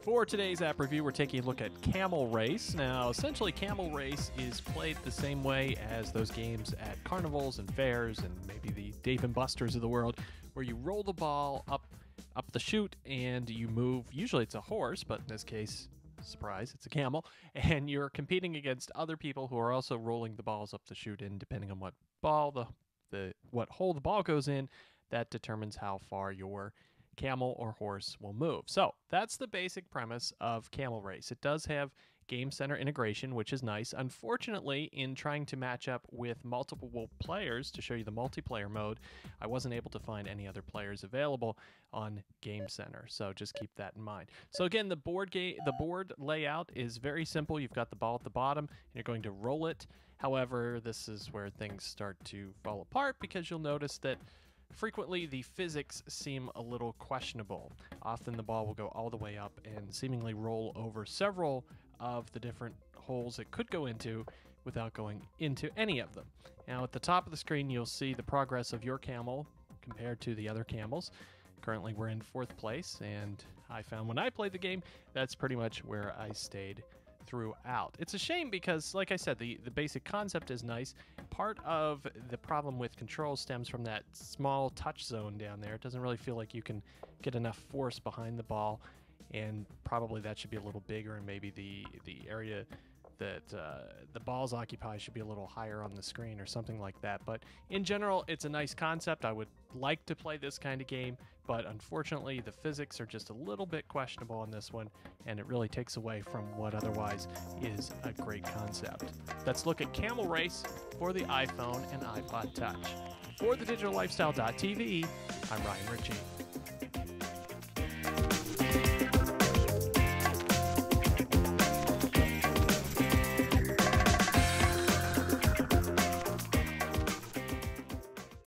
For today's app review, we're taking a look at Camel Race. Now, essentially, Camel Race is played the same way as those games at carnivals and fairs and maybe the Dave and Buster's of the world, where you roll the ball up the chute and you move. Usually it's a horse, but in this case, surprise, it's a camel, and you're competing against other people who are also rolling the balls up the chute, and depending on what what hole the ball goes in, that determines how far your camel or horse will move. So that's the basic premise of Camel Race. It does have Game Center integration, which is nice. Unfortunately, in trying to match up with multiple players to show you the multiplayer mode, I wasn't able to find any other players available on Game Center. So just keep that in mind. So again, the board layout is very simple. You've got the ball at the bottom, and you're going to roll it. However, this is where things start to fall apart, because you'll notice that frequently, the physics seem a little questionable. Often the ball will go all the way up and seemingly roll over several of the different holes it could go into without going into any of them. Now, at the top of the screen, you'll see the progress of your camel compared to the other camels. Currently, we're in 4th place, and I found when I played the game, that's pretty much where I stayed throughout. It's a shame because, like I said, the basic concept is nice. Part of the problem with control stems from that small touch zone down there. It doesn't really feel like you can get enough force behind the ball, and probably that should be a little bigger, and maybe the area that the balls occupy should be a little higher on the screen or something like that. But in general, it's a nice concept. I would like to play this kind of game, but unfortunately the physics are just a little bit questionable on this one, and it really takes away from what otherwise is a great concept. Let's look at Camel Race for the iPhone and iPod Touch. For the digitallifestyle.tv, I'm Ryan Ritchie.